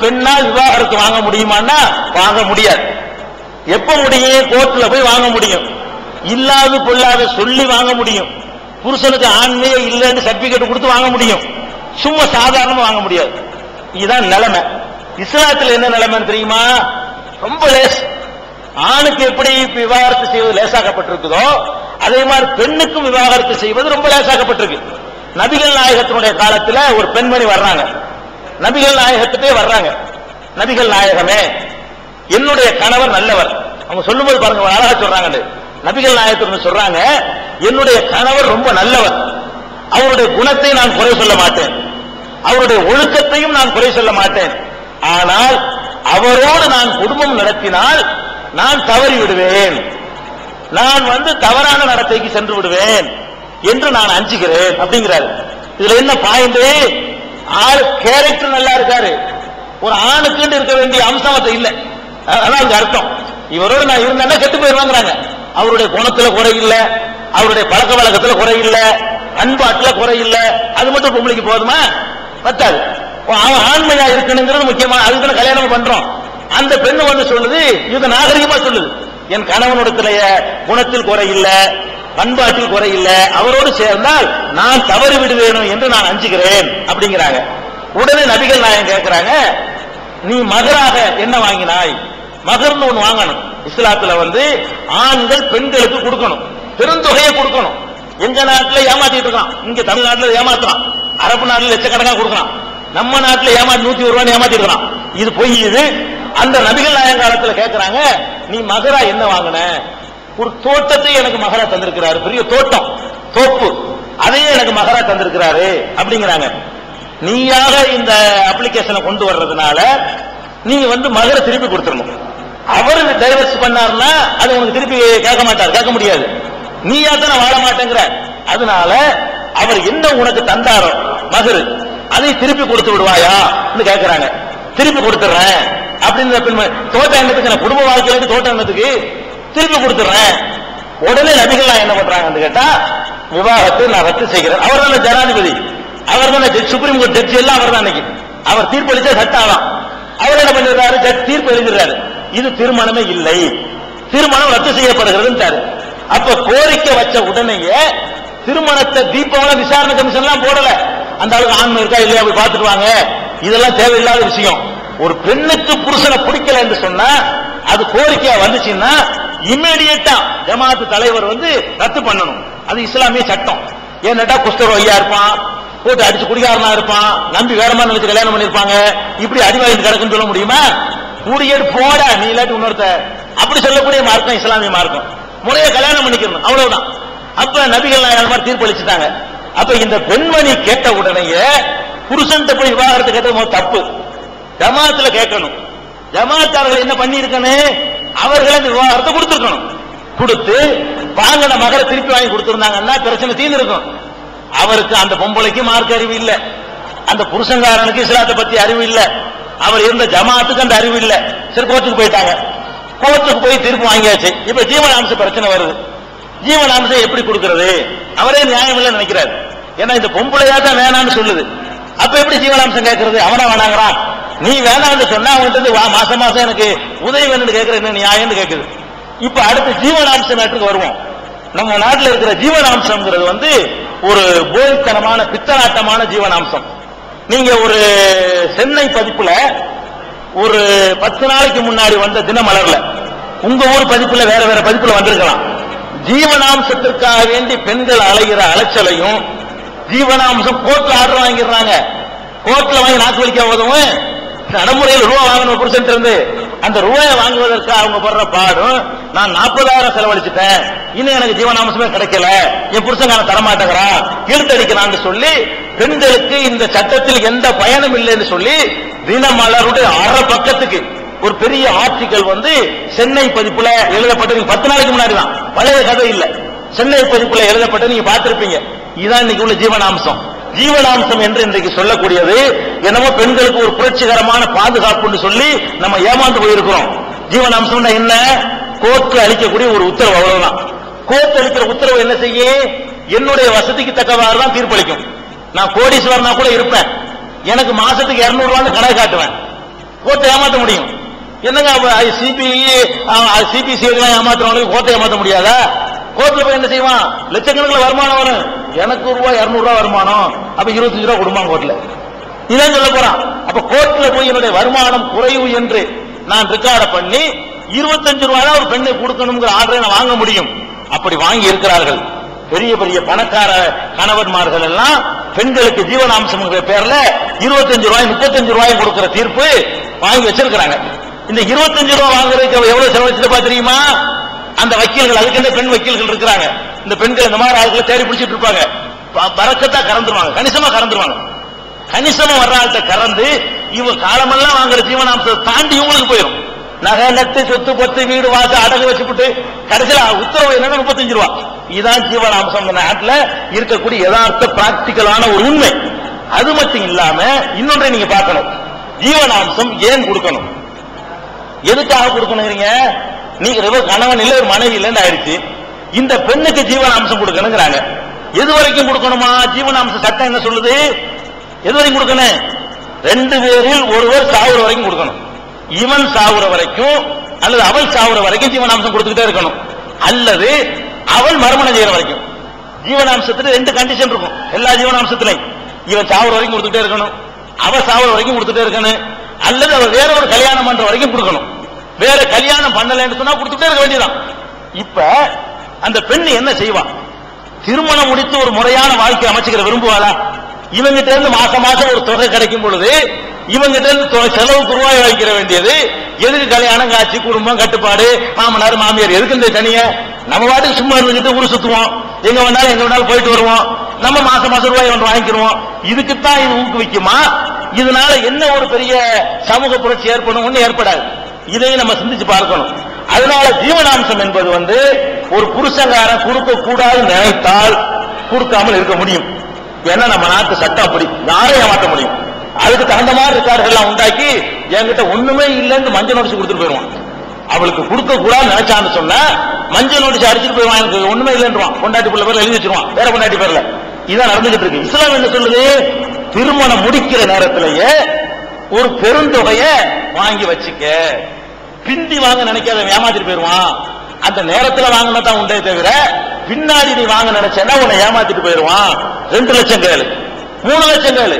பெண்ணால் விவாகரத்து வாங்க முடியுமான்னா வாங்க முடியாது. எப்ப முடியும்? கோர்ட்ல போய் வாங்க முடியும். இல்லாது பொல்லாத சொல்லி வாங்க முடியும். புருஷனுக்கு ஆண்மையே இல்லைன்னு சர்டிபிகேட் கொடுத்து வாங்க முடியும். சும்மா சாதாரணமா வாங்க முடியாது. இதுதான் நிலைமை. இஸ்லாத்துல என்ன நிலைமைன்னு தெரியுமா? ரொம்ப லேஸ். ஆணுக்கு எப்படி விவாகரத்து செய்வது லேசாக்கப்பட்டிருக்குதோ அதே மாதிரி பெண்ணுக்கும் விவாகரத்து செய்வது ரொம்ப லேசாக்கப்பட்டிருக்கு. நபிகள் நாயகத்தினுடைய காலத்துல ஒரு பெண்மணி வர்றாங்க, நபிகள் நாயகத்துக்கே வர்றாங்க. நபிகள் நாயகமே, என்னுடைய கணவர் நல்லவர். அவங்க சொல்லும்போது பாருங்க அழகா சொல்றாங்க. நபிகள் நாயகத்துக்கு சொல்றாங்க, என்னுடைய கணவர் ரொம்ப நல்லவர், அவருடைய குணத்தை நான் குறை சொல்ல மாட்டேன், அவருடைய ஒழுக்கத்தையும் நான் குறை சொல்ல மாட்டேன். ஆனால் அவரோடு நான் குடும்பம் நடத்தினால் நான் தவறி விடுவேன், நான் தவறான நடத்தைக்கு சென்று விடுவேன் என்று நான் அஞ்சுகிறேன் அப்படிங்கிறாரு. இதுல என்ன பாயிண்ட்? ஆள் கேரக்டர் நல்லா இருக்காரு, ஒரு ஆணுக்கு இருக்க வேண்டிய அம்சம் இல்ல. அதான் அர்த்தம். இவரோடு நான் இருந்தா கெட்டு போயிருவாங்கிறாங்க. அவருடைய குணத்துல குறை இல்ல, அவருடைய பழக்க வழக்கத்துல குறை இல்ல, அன்பாட்டுல குறை இல்ல. அது மட்டும் பொம்பளைக்கு போதுமா? பத்தாது. அவன் ஆண்மையா இருக்கணுங்கிறது முக்கியமா. அதுக்கு கல்யாணம் பண்றோம். அந்த பெண்ணு சொல்லுது, இது நாகரிகமா சொல்லுது, என் கணவனுடைய குணத்தில் குறை இல்ல, பண்பாட்டில் குறை இல்ல, அவரோடு சேர்ந்தால் நான் தவறு விடுவேணும் என்று நான் அஞ்சுகிறேன் அப்படிங்கிறாங்க. உடனே நபிகள் நாயகம் கேட்கிறாங்க, நீ மகராக என்ன வாங்கினாய்? மகர்னு ஒண்ணு வாங்கணும். இஸ்லாத்துல ஆண்கள் பெண்களுக்கு கொடுக்கணும், பெருந்தொகையை கொடுக்கணும். எங்க நாட்டுல ஏமாத்திட்டு இருக்கான், இங்க தமிழ்நாட்டுல ஏமாத்துறான், அரபு நாட்டுல லட்சக்கணக்காக கொடுக்கலாம், நம்ம நாட்டுல ஏமாத்தி 101 ரூபாய் ஏமாத்திட்டு இருக்கான். இது பொய். இது அந்த நபிகள் நாயகம் காலத்துல கேட்கிறாங்க, நீ மகரா என்ன வாங்கின? ஒரு தோட்டத்தை எனக்கு மகரா தந்திருக்கிறாரு, பெரிய தோட்டம், தோப்பு, அதையே எனக்கு மகரா தந்திருக்கிறாரு அப்படிங்கிறாங்க. நீயாக இந்த அப்ளிகேஷனை கொண்டு வர்றதுனால நீங்க மகர திருப்பி கொடுத்துடணும். அவர் டைவர்ஸ் பண்ணாருன்னா அது உனக்கு திருப்பி கேட்க மாட்டார், கேட்க முடியாது. நீயா தான் வாழ மாட்டேங்கிற. அதனால அவர் என்ன உனக்கு தந்தாரோ மகரு, அதை திருப்பி கொடுத்து விடுவாயா கேட்கிறாங்க. திருப்பி கொடுத்துறேன் அப்படின்னு. தோட்டம் என்னத்துக்கு? குடும்ப வாழ்க்கையில தோட்டம் என்னத்துக்கு? திருப்பி கொடுத்துறேன். உடனே நபிகள் என்ன பண்றாங்க கேட்டா, விவாகத்தை நான் ரத்து செய்கிறேன். அவர் தான் ஜனாதிபதி, அவர் தான் சுப்ரீம் கோர்ட் ஜட்ஜி, எல்லாம் அவர் தான். அவர் தீர்ப்பளிச்ச சட்டம். அவர் என்ன பண்ணிடுறாரு? தீர்ப்பு எழுதுறாரு, இது திருமணமே இல்லை, திருமணம் ரத்து செய்யப்படுகிறது. அப்ப கோரிக்கை வச்ச உடனேயே திருமணத்தை தீபாவளி விசாரணை கமிஷன் எல்லாம் போடல. அந்த அளவுக்கு ஆண்மை இருக்கா இல்லையா போய் பார்த்துட்டு வாங்க, இதெல்லாம் தேவையில்லாத விஷயம். ஒரு பெண்ணுக்கு புருஷனை பிடிக்கல என்று சொன்னா அது கோரிக்கையா வந்துச்சுன்னா இமீடியட்டா ஜமாத்து தலைவர் ரத்து பண்ணணும். அது இஸ்லாமிய சட்டம். ஏன்னா குஷ்டரோகியா இருப்பான், போட்டு அடிச்சு குடிகாரனா இருப்பான், நம்பி வேறமா நினைச்சு கல்யாணம் பண்ணிருப்பாங்க, இப்படி அடிவாய்ந்து கிடக்குன்னு சொல்ல முடியுமா? கூடியேடு போட நீ இல்லாட்டி இன்னொருத்த, அப்படி சொல்லக்கூடிய மார்க்கம் இஸ்லாமிய மார்க்கம். முறைய கல்யாணம் பண்ணிக்கணும், அவ்வளவுதான். அப்ப நபிகள் நாயகம் மாதிரி தீர்ப்பளிச்சுட்டாங்க. அப்ப இந்த பெண்மணி கேட்ட உடனேயே புருஷன் போய் விவாகரத்து கேட்டது தப்பு. ஜமாத்துல கேட்கணும். ஜமாத்தார்கள் என்ன பண்ணி இருக்கணும்? அவர்கள் அந்த விவாகரத்தை கொடுத்திருக்கணும். கொடுத்து வாங்கின மகரை திருப்பி வாங்கி கொடுத்திருந்தாங்கன்னா பிரச்சனை தீர்ந்து இருக்கும். அவருக்கு அந்த பொம்பளைக்கு மார்க்க அறிவு இல்ல, அந்த புருஷங்காரனுக்கு இஸ்லாத்தை பத்தி அறிவு இல்ல, அவர் இருந்த ஜமாத்துக்கு அந்த அறிவு இல்ல. சரி, கோர்ட்டுக்கு போயிட்டாங்க. கோர்ட்டுக்கு போய் தீர்ப்பு வாங்கியாச்சு. இப்ப ஜீவனாம்ச பிரச்சனை வருது. ஜீவனாம்சம் எப்படி கொடுக்கிறது? அவரே நியாயம் இல்ல நினைக்கிறாரு. ஏன்னா இந்த பொம்பளையா தான் வேணான்னு சொல்லுது. அப்ப எப்படி ஜீவனாம்சம் கேட்கறது? அவனா வேணாங்கிறான். நீ வேணான்னு சொன்னா அவன்கிட்ட மாசம் மாசம் எனக்கு உதவி வேணும்னு கேட்கற என்ன நியாயம் கேட்குது. இப்ப அடுத்து ஜீவனாம்சம் மேட்டுக்கு வருவோம். நம்ம நாட்டில் இருக்கிற ஜீவனாம்சம்ங்கிறது ஒரு போய்த்தனமான பித்தலாட்டமான ஜீவனாம்சம். நீங்க ஒரு சென்னை பதிப்புல ஒரு 10 நாளைக்கு முன்னாடி வந்த தினமலர்ல, உங்க ஊர் பதிப்புல வேற வேற பதிப்புல வந்திருக்கலாம். ஜீவனாம்சத்திற்காக வேண்டி பெண்கள் அலைகிற அலைச்சலையும், ஜீவனாம்சம் கோர்ட்ல ஆர்டர் வாங்கிடுறாங்க. கோர்ட்ல வாங்கி நாக்கு வலிக்க உதவும். நடைமுறையில் ரூபா வாங்கணும் புருஷன் இருந்து, அந்த ரூபாயை வாங்குவதற்கு அவங்க படுற பாடும். நான் 40,000 செலவழிச்சுட்டேன், இன்னும் எனக்கு ஜீவனாம்சமே கிடைக்கல, என் புருஷன் தரமாட்டேங்கிறா, இழுத்தடிக்கிறான்னு சொல்லி பெண்களுக்கு இந்த சட்டத்தில் எந்த பயனும் இல்லைன்னு சொல்லி தினமலருடைய அரை பக்கத்துக்கு ஒரு பெரிய ஆர்டிகல் சென்னை பதிப்புல எழுதப்பட்டு 10 நாளைக்கு முன்னாடி தான், பழைய கதை இல்ல, சென்னை பதிப்புல எழுதப்பட்டு நீங்க பார்த்திருப்பீங்க. இதுதான் இன்னைக்கு உள்ள ஜீவனாம்சம். ஜீவனாம்சம் என்று இன்றைக்கு சொல்லக்கூடியது என்னமோ பெண்களுக்கு ஒரு புரட்சிகரமான பாதுகாப்புன்னு சொல்லி நம்ம ஏமாந்து போயிருக்கிறோம். ஜீவனாம்சம் என்ன? கோர்ட்டு அளிக்கக்கூடிய ஒரு உத்தரவு, அவ்வளவுதான். கோர்ட்டு அளிக்கிற உத்தரவு என்ன செய்ய? என்னுடைய வசதிக்கு தக்கவாறு தான் தீர்ப்பளிக்கும். நான் கோடீஸ்வரனா கூட இருப்பேன், எனக்கு மாசத்துக்கு 200 ரூபாய் கணக்கு காட்டுவேன். கோர்ட்டை ஏமாத்த முடியும். என்னங்க சிபிசிஐடி ஏமாத்துறவங்களுக்கு கோர்ட்டை ஏமாத்த முடியாதா? கோர்ட்ல போய் என்ன செய்வான்? லட்சக்கணக்கில் வருமானம் வரும். எனக்கு ரூபாய் 200 வருமானம், அப்ப 25 ரூபாய் கொடுப்பான் கோர்ட்ல. இதான் சொல்ல போறான். அப்ப கோர்ட்ல போய் என்னுடைய வருமானம் குறைவு என்று நான் ரெக்கார்ட பண்ணி 25 ரூபாய் தான் ஒரு பெண்ணை கொடுக்கணுங்கிற ஆர்டரை நான் வாங்க முடியும். அப்படி வாங்கி இருக்கிறார்கள். பெரிய பெரிய பணக்கார கணவன்மார்கள் எல்லாம் பெண்களுக்கு ஜீவனாம்சம் பேர்ல 25 ரூபாய் 35 ரூபாய் கொடுக்கிற தீர்ப்பு வாங்கி வச்சிருக்கிறாங்க. இந்த 25 ரூபாய் வாங்குறதுக்கு எவ்வளவு செலவழிச்சிருப்பா தெரியுமா? அந்த வக்கீல்கள், அதுக்கு பெண் வக்கீல்கள் இருக்கிறாங்க. இந்த பெண்கள் இந்த மாதிரி ஆட்களை தேடி பிடிச்சிட்டு இருப்பாங்க. பறக்கத்தா கறந்துருவாங்க, கணிசமா கறந்துருவாங்க. கணிசமா வர்ற ஆள்கிட்ட கறந்து இவங்க காலமெல்லாம் வாங்குற ஜீவனாம்சத்தை தாண்டி இவங்களுக்கு போயிடும். நகை நட்டு சொத்து பத்து வீடு வாச அடகு வச்சுக்கிட்டு கடைசியில் உத்தரவு என்னன்னா 35 ரூபாய். இதுதான் ஜீவனாம்சம் இந்த நாட்டில் இருக்கக்கூடிய யதார்த்த பிராக்டிக்கலான ஒரு உண்மை. அது மட்டும் இல்லாம இன்னொன்றை நீங்க பார்க்கணும். ஜீவனாம்சம் ஏன் கொடுக்கணும், எதுக்காக கொடுக்கணுங்கிறீங்க? நீங்க கணவன் இல்ல ஒரு மனைவி இல்லைன்னு ஆயிடுச்சு. இந்த பெண்ணுக்கு ஜீவனாம்சம் கொடுக்கணுங்கிறாங்க. எது வரைக்கும் கொடுக்கணுமா? ஜீவனாம்ச சட்டம் என்ன சொல்லுது? எது வரைக்கும் கொடுக்கணும்? 2 பேரில் ஒருவர் சாவுற வரைக்கும் கொடுக்கணும். இவன் சாவுற வரைக்கும் அல்லது அவள் சாவுற வரைக்கும் ஜீவனாம்சம் கொடுத்துக்கிட்டே இருக்கணும். அல்லது அவள் மறுமணம் செய்யற வரைக்கும். ஜீவனாம்சத்துல 2 கண்டிஷன் இருக்கும் எல்லா ஜீவனாம்சத்திலையும். இவன் சாவுற வரைக்கும் கொடுத்துட்டே இருக்கணும், அவ சாவுற வரைக்கும் கொடுத்துட்டே இருக்கணும், அல்லது அவ வேற ஒரு கல்யாணம் பண்ற வரைக்கும் கொடுக்கணும். வேற கல்யாணம் பண்ணலன்னு சொன்னா கொடுத்துட்டே இருக்க வேண்டியதான். இப்ப அந்த பெண் என்ன செய்வான்? திருமணம் முடித்து ஒரு முறையான வாழ்க்கை அமைச்சுக்கிற விரும்புவாளா? இவங்கிட்ட இருந்து மாசம் மாசம் ஒரு தொகை கிடைக்கும் பொழுது இவங்கிட்ட இருந்து செலவுக்கு ரூபாய் வாங்கிக்கிற வேண்டியது எதுக்கு? கல்யாணம் காட்சி குடும்பம் கட்டுப்பாடு மாமனார் மாமியார் எதுக்கு இந்த தனியா? நம்ம வாட்டுக்கு சும்மா இருந்துட்டு ஊரு சுத்துவோம், எங்க வேணாலும் போயிட்டு வருவோம், நம்ம மாசம் மாசம் ரூபாய் ஒன்று வாங்கிக்கிறோம். இதுக்குத்தான் இது ஊக்குவிக்குமா? இதனால என்ன ஒரு பெரிய சமூக புரட்சி ஏற்படும்? ஒண்ணு ஏற்படாது. இதையும் நம்ம சிந்திச்சு பார்க்கணும். அதனால ஜீவனாம்சம் என்பது ஒரு புருஷங்காரன் கொடுக்க கூடாது நினைத்தால் கொடுக்காமல் இருக்க முடியும். ஏன்னா நம்ம நாட்டு சட்டம் அப்படி, யாரையும் ஏமாற்ற முடியும். அதுக்கு தகுந்த மாதிரி ரெக்கார்டுகள் உண்டாக்கி என்கிட்ட ஒண்ணுமே இல்லைன்னு மஞ்சள் நோட்டீஸ் கொடுத்துட்டு போயிருவான். அவளுக்கு கொடுக்க கூடாது நினைச்சான்னு சொன்ன மஞ்சள் நோட்டீஸ் அடிச்சுட்டு போயிருவான். எனக்கு ஒண்ணுமே இல்லைன்றான். பொண்டாட்டி பிள்ளை பேர்ல எழுதி வச்சிருவான், வேற பொண்டாட்டி பேர்ல. இதான் நடந்துகிட்டு இருக்கு. இஸ்லாம் என்ன சொல்லுது? திருமணம் முடிக்கிற நேரத்திலேயே ஒரு பெருந்தொகைய வாங்கி வச்சுக்க. பிந்தி வாங்க நினைக்காத, ஏமாத்திட்டு போயிருவான். அந்த நேரத்தில் வாங்கினா தான் உண்டே தவிர பின்னாடி நீ வாங்க நினைச்சேன்னா உன்னை ஏமாத்திட்டு போயிருவான். 2 லட்சம் கேளு, 3 லட்சம் கேளு,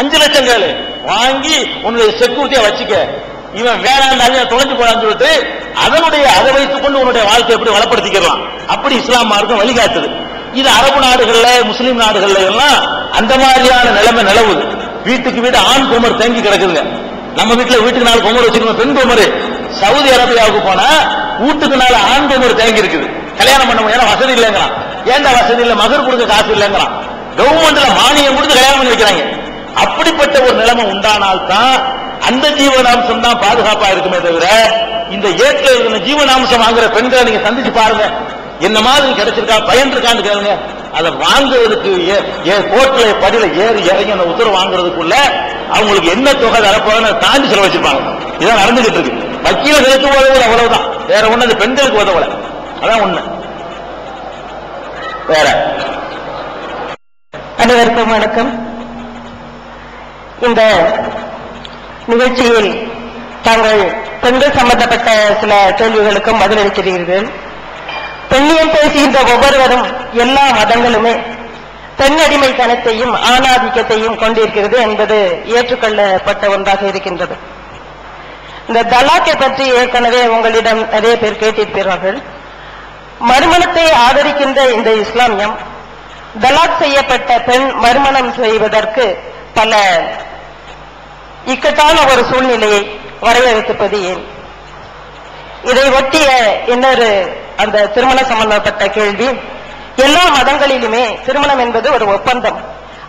5 லட்சம் கேளு, வாங்கி உன்னுடைய செக்யூரிட்டியா வச்சுக்க. இவன் வேளாண் தொலைஞ்சு போறான்னு சொல்லிட்டு அதை வைத்துக் கொண்டு உன்னுடைய வாழ்க்கை எப்படி வளப்படுத்திக்கலாம். அப்படி இஸ்லாம் மார்க்கம் வழிகாட்டுது. இது அரபு நாடுகள்ல முஸ்லீம் நாடுகள்ல எல்லாம் அந்த மாதிரியான நிலைமை நிலவுது. வீட்டுக்கு வீடு ஆண் குமர் தேங்கி கிடக்குதுங்க. நம்ம வீட்டுக்கு 4 குமர் வச்சிருக்கோம், பெண் குமர். சவுதி அரேபியாவுக்கு போனா வீட்டுக்கு 4 ஆண் குமர் தேங்கி இருக்குது. கல்யாணம் பண்ண முடியாது, வசதி இல்லைங்கிறான். ஏன்டா வசதி இல்லை? மகர் கொடுக்க காசு இல்லைங்கிறான். கவர்மெண்ட்ல மானியம் கொடுத்து கல்யாணம் பண்ணி வைக்கிறாங்க. அப்படிப்பட்ட ஒரு நிலைமை உண்டானால்தான் அந்த ஜீவனாம்சம் தான் பாதுகாப்பா இருக்குமே தவிர இந்த ஏற்ற ஜீவனாம்சம் வாங்குற பெண்களை நீங்க சந்திச்சு பாருங்க, என்ன மாதிரி கிடைச்சிருக்கா, பயன் இருக்கான்னு கேளுங்க. அதை வாங்குறதுக்கு கோர்ட்ல படியில ஏறி இறங்கி அந்த உத்தரவு வாங்குறதுக்குள்ள அவங்களுக்கு என்ன தொகை தரப்போன்னு தாண்டி செலவழிச்சிருப்பாங்க. இதான் நடந்துகிட்டு இருக்கு. வக்கீல்களுக்கு உதவுவது அவ்வளவுதான், வேற ஒண்ணு அந்த பெண்களுக்கு உதவல. அதான் உண்மை. வேற அனைவருக்கும் வணக்கம். இந்த நிகழ்ச்சியில் தாங்கள் பெண்கள் சம்பந்தப்பட்ட சில கேள்விகளுக்கும் பதிலளிக்கிறீர்கள். பெண்ணியம் பேசுகின்ற ஒவ்வொருவரும் எல்லா மதங்களுமே பெண் அடிமைத்தனத்தையும் ஆணாதிக்கத்தையும் கொண்டிருக்கிறது என்பது ஏற்றுக்கொள்ளப்பட்ட ஒன்றாக இருக்கின்றது. இந்த தலாக்கை பற்றி ஏற்கனவே உங்களிடம் நிறைய பேர் கேட்டிருக்கிறார்கள். மறுமணத்தை ஆதரிக்கின்ற இந்த இஸ்லாமியம் தலாக் செய்யப்பட்ட பெண் மறுமணம் செய்வதற்கு பல இக்கட்டான ஒரு சூழ்நிலையை வரையறுப்பது ஏன்? இதை ஒட்டிய இன்னொரு அந்த திருமணம் சம்பந்தப்பட்ட கேள்வி. எல்லா மதங்களிலுமே திருமணம் என்பது ஒரு ஒப்பந்தம்.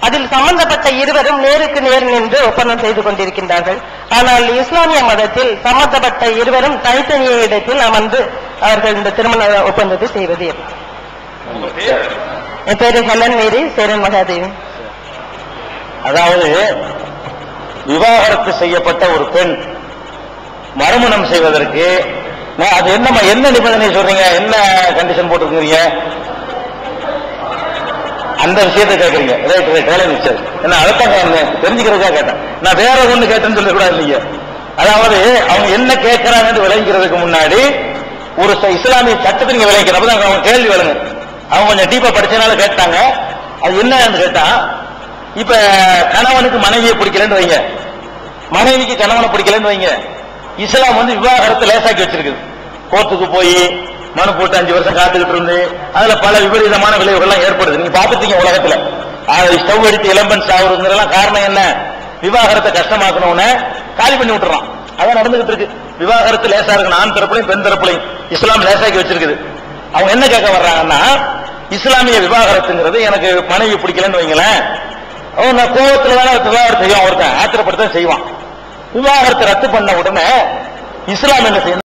அதில் சம்பந்தப்பட்ட இருவரும் நேருக்கு நேர் நின்று ஒப்பந்தம் செய்து கொண்டிருக்கின்றார்கள். ஆனால் இஸ்லாமிய மதத்தில் சம்பந்தப்பட்ட இருவரும் தனித்தனிய இடத்தில் அமர்ந்து அவர்கள் இந்த திருமண ஒப்பந்தத்தை செய்வது. என் பேரு ஹெலன் மேரி, சேரன் மகாதேவி. அதாவது விவாகரத்து செய்யப்பட்ட ஒரு பெண் மறுமணம் செய்வதற்கு அது என்ன நிபந்தனை சொல்றீங்க? என்ன கண்டிஷன் போட்டிருக்கீங்க? அந்த விஷயத்தை கேட்கறீங்க. ரைட் ரைட், வேலை நிச்சயம். என்ன அதைத்தான் தெரிஞ்சுக்கிறதுக்காக கேட்டேன். நான் வேற ஒண்ணு கேட்டேன்னு சொல்லக்கூடாது. நீங்க அதாவது அவங்க என்ன கேட்கிறாங்கன்னு விளங்கிறதுக்கு முன்னாடி ஒரு இஸ்லாமிய சட்டத்தை நீங்க விளங்கிறப்ப அவங்க கேள்வி விளங்கு. அவங்க கொஞ்சம் டீப்பா படிச்சனால கேட்டாங்க. அது என்னன்னு கேட்டா, இப்ப கணவனுக்கு மனைவியை பிடிக்கலன்னு வைங்க, மனைவிக்கு கணவனை பிடிக்கலன்னு வைங்க, இஸ்லாம் வந்து விவாகரத்தை லேசாக்கி வச்சிருக்குது. கோர்ட்டுக்கு போய் மனு போட்டு 5 வருஷம் காத்துக்கிட்டு இருந்து அதுல பல விபரீதமான விளைவுகள்லாம் ஏற்படுது. நீங்க பாத்துட்டீங்க உலகத்துல. ஸ்டவ் அடித்து இளம்பன் சாவுறதுங்கிறதெல்லாம் காரணம் என்ன? விவாகரத்தை கஷ்டமாக்கணும்னு காலி பண்ணி விட்டுறான். அதான் நடந்துகிட்டு இருக்கு. விவாகரத்து லேசா இருக்கணும், ஆண் தரப்புலையும் பெண் தரப்புலையும் இஸ்லாம் லேசாக்கி வச்சிருக்குது. அவங்க என்ன கேட்க வர்றாங்கன்னா, இஸ்லாமிய விவாகரத்துங்கிறது எனக்கு மனைவி பிடிக்கலன்னு வைங்களேன், நான் கோபத்துல வேணா விவாகரத்து செய்வான், ஒருத்தன் ஆத்திரப்படுத்த செய்வான். விவாகரத்தை ரத்து பண்ண உடனே இஸ்லாம் என்ன செய்யணும்?